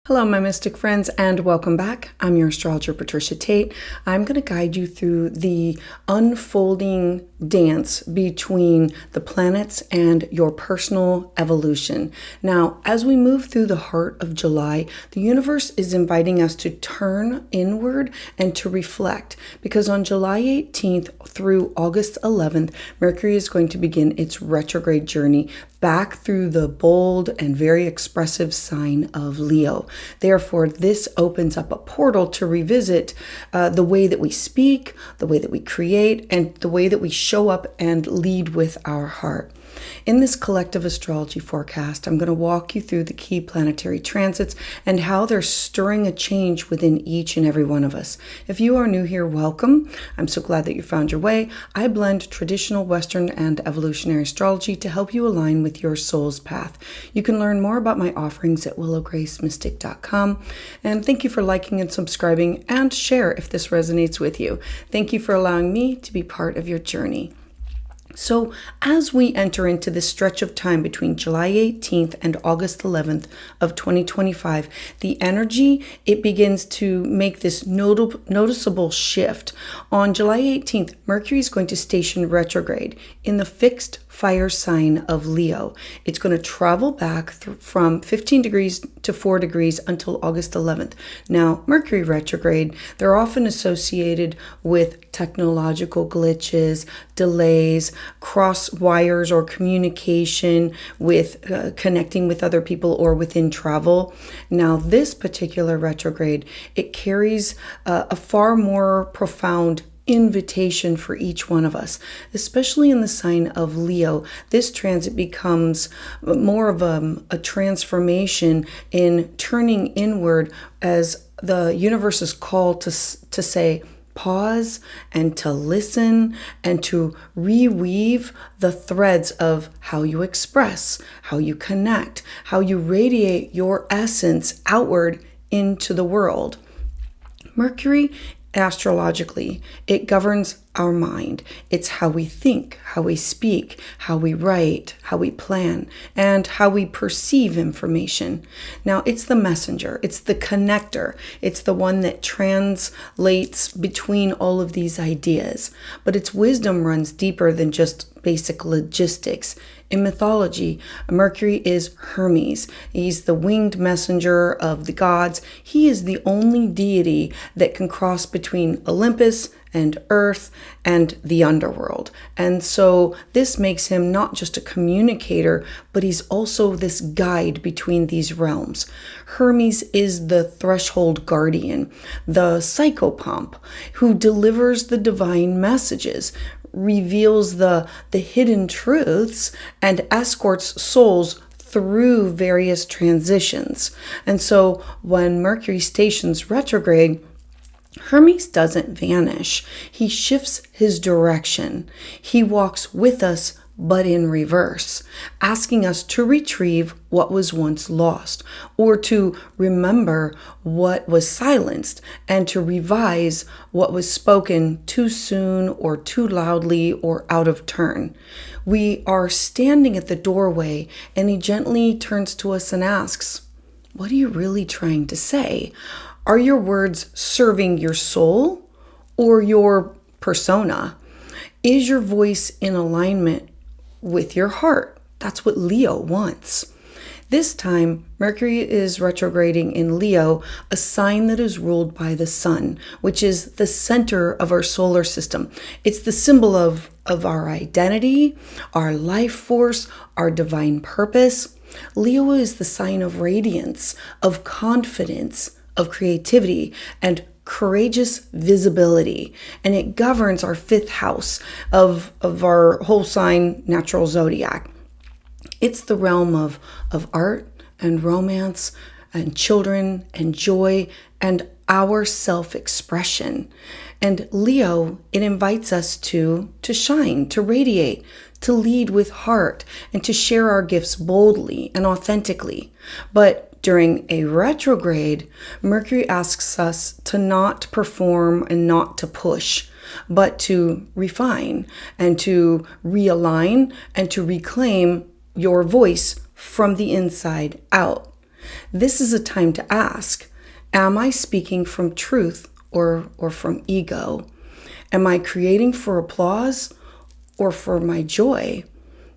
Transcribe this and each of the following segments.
Hello, my mystic friends, and welcome back. I'm your astrologer, Patricia Tate. I'm going to guide you through the unfolding dance between the planets and your personal evolution. Now, as we move through the heart of July, the universe is inviting us to turn inward and to reflect, because on July 18th through August 11th, Mercury is going to begin its retrograde journey back through the bold and very expressive sign of Leo. Therefore, this opens up a portal to revisit the way that we speak, the way that we create, and the way that we show up and lead with our heart. In this collective astrology forecast, I'm going to walk you through the key planetary transits and how they're stirring a change within each and every one of us. If you are new here, welcome. I'm so glad that you found your way. I blend traditional Western and evolutionary astrology to help you align with your soul's path. You can learn more about my offerings at willowgracemystic.com. And thank you for liking and subscribing, and share if this resonates with you. Thank you for allowing me to be part of your journey. So as we enter into this stretch of time between July 18th and August 11th of 2025, the energy, it begins to make this noticeable shift. On July 18th, Mercury is going to station retrograde in the fixed fire sign of Leo. It's going to travel back from 15 degrees to 4 degrees until August 11th. Now, Mercury retrograde, they're often associated with technological glitches, delays, cross wires or communication with connecting with other people or within travel. Now, this particular retrograde, it carries a far more profound invitation for each one of us, especially in the sign of Leo. This transit becomes more of a transformation in turning inward, as the universe's call to say, pause and to listen and to reweave the threads of how you express, how you connect, how you radiate your essence outward into the world. Mercury, astrologically, it governs our mind. It's how we think, how we speak, how we write, how we plan, and how we perceive information. Now, it's the messenger, it's the connector, it's the one that translates between all of these ideas. But its wisdom runs deeper than just basic logistics. In mythology, Mercury is Hermes. He's the winged messenger of the gods. He is the only deity that can cross between Olympus and Earth and the underworld. And so this makes him not just a communicator, but he's also this guide between these realms. Hermes is the threshold guardian, the psychopomp who delivers the divine messages, reveals the hidden truths, and escorts souls through various transitions. And so when Mercury stations retrograde, Hermes doesn't vanish. He shifts his direction. He walks with us, but in reverse, asking us to retrieve what was once lost, or to remember what was silenced, and to revise what was spoken too soon or too loudly or out of turn. We are standing at the doorway, and he gently turns to us and asks, "What are you really trying to say? Are your words serving your soul or your persona? Is your voice in alignment with your heart?" That's what Leo wants. This time, Mercury is retrograding in Leo, a sign that is ruled by the sun, which is the center of our solar system. It's the symbol of our identity, our life force, our divine purpose. Leo is the sign of radiance, of confidence, of creativity, and courageous visibility. And it governs our fifth house of our whole sign natural zodiac. It's the realm of art and romance and children and joy and our self-expression. And Leo, it invites us to shine, to radiate, to lead with heart, and to share our gifts boldly and authentically. But during a retrograde, Mercury asks us to not perform and not to push, but to refine and to realign and to reclaim your voice from the inside out. This is a time to ask, am I speaking from truth or from ego? Am I creating for applause or for my joy?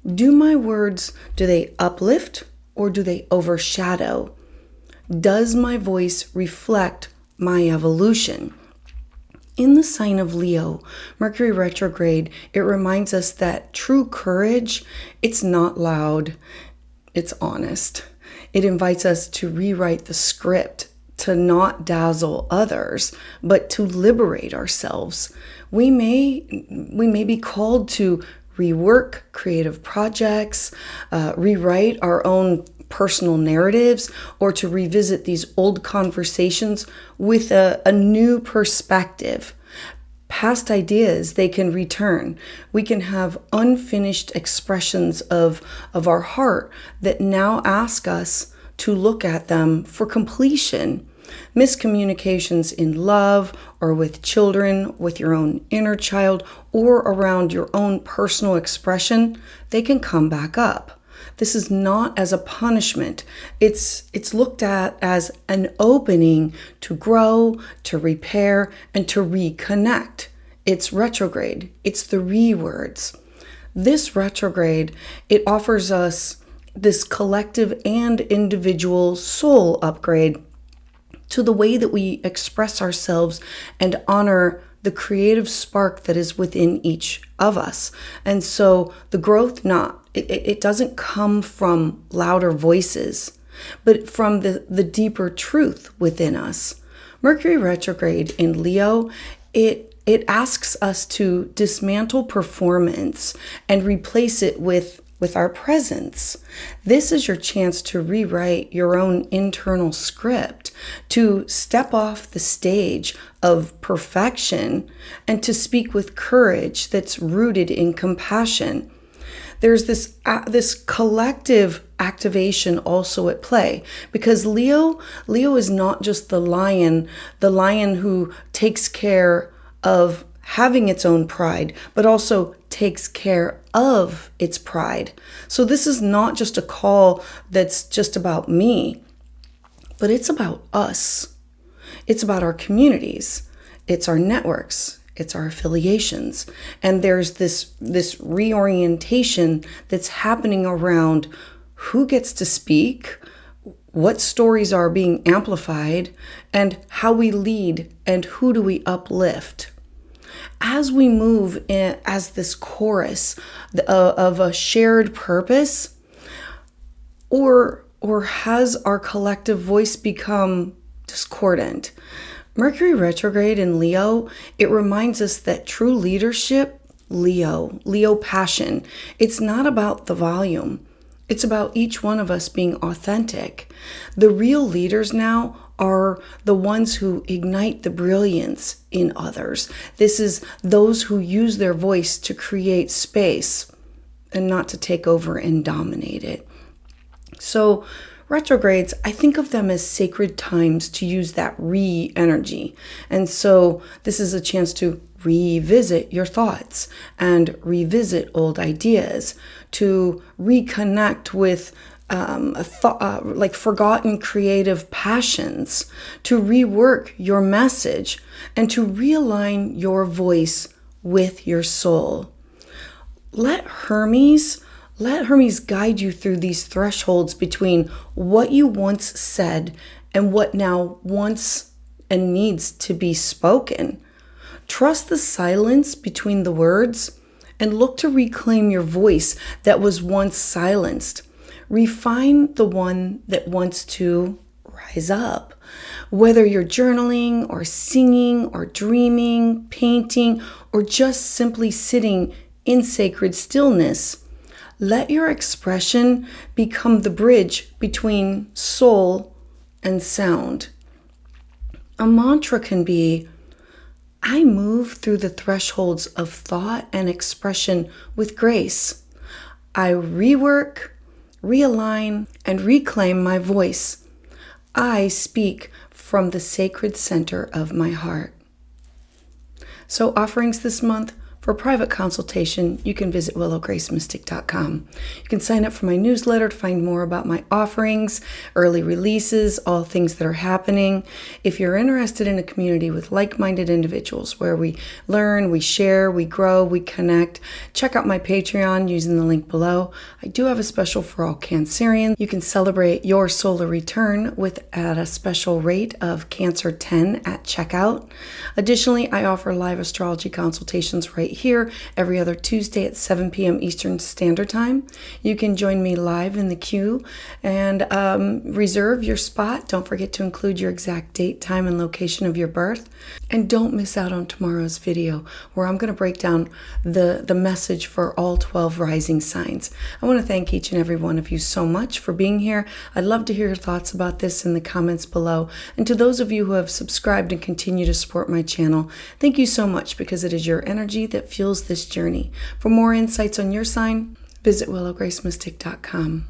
Do my words, do they uplift or do they overshadow? Does my voice reflect my evolution? In the sign of Leo, Mercury retrograde, it reminds us that true courage, it's not loud, it's honest. It invites us to rewrite the script, to not dazzle others, but to liberate ourselves. We may be called to rework creative projects, rewrite our own personal narratives, or to revisit these old conversations with a new perspective. Past ideas, they can return. We can have unfinished expressions of our heart that now ask us to look at them for completion. Miscommunications in love or with children, with your own inner child, or around your own personal expression, they can come back up. This is not as a punishment. It's looked at as an opening to grow, to repair, and to reconnect. It's retrograde. It's the rewords. This retrograde, it offers us this collective and individual soul upgrade to the way that we express ourselves and honor the creative spark that is within each of us. And so the growth, it doesn't come from louder voices, but from the deeper truth within us. Mercury retrograde in Leo, it asks us to dismantle performance and replace it with our presence. This is your chance to rewrite your own internal script, to step off the stage of perfection and to speak with courage that's rooted in compassion. There's this collective activation also at play, because Leo is not just the lion who takes care of having its own pride, but also takes care of its pride. So this is not just a call that's just about me, but it's about us. It's about our communities. It's our networks. It's our affiliations. And there's this reorientation that's happening around who gets to speak, what stories are being amplified, and how we lead and who do we uplift. As we move in, as this chorus of a shared purpose, or has our collective voice become discordant? Mercury retrograde in Leo, it reminds us that true leadership, Leo passion, it's not about the volume. It's about each one of us being authentic. The real leaders now are the ones who ignite the brilliance in others. This is those who use their voice to create space and not to take over and dominate it. So retrogrades, I think of them as sacred times to use that re-energy. And so this is a chance to revisit your thoughts and revisit old ideas, to reconnect with like forgotten creative passions, to rework your message, and to realign your voice with your soul. Let Hermes guide you through these thresholds between what you once said and what now wants and needs to be spoken. Trust the silence between the words and look to reclaim your voice that was once silenced. Refine the one that wants to rise up. Whether you're journaling or singing or dreaming, painting, or just simply sitting in sacred stillness, let your expression become the bridge between soul and sound. A mantra can be, I move through the thresholds of thought and expression with grace. I rework, realign, and reclaim my voice. I speak from the sacred center of my heart. So offerings this month For a private consultation, you can visit willowgracemystic.com. You can sign up for my newsletter to find more about my offerings, early releases, all things that are happening. If you're interested in a community with like-minded individuals where we learn, we share, we grow, we connect, check out my Patreon using the link below. I do have a special for all Cancerians. You can celebrate your solar return at a special rate of Cancer 10 at checkout. Additionally, I offer live astrology consultations right here every other Tuesday at 7 p.m. Eastern Standard Time. You can join me live in the queue and reserve your spot. Don't forget to include your exact date, time, and location of your birth. And don't miss out on tomorrow's video where I'm going to break down the message for all 12 rising signs. I want to thank each and every one of you so much for being here. I'd love to hear your thoughts about this in the comments below. And to those of you who have subscribed and continue to support my channel, thank you so much, because it is your energy that fuels this journey. For more insights on your sign, visit willowgracemystic.com.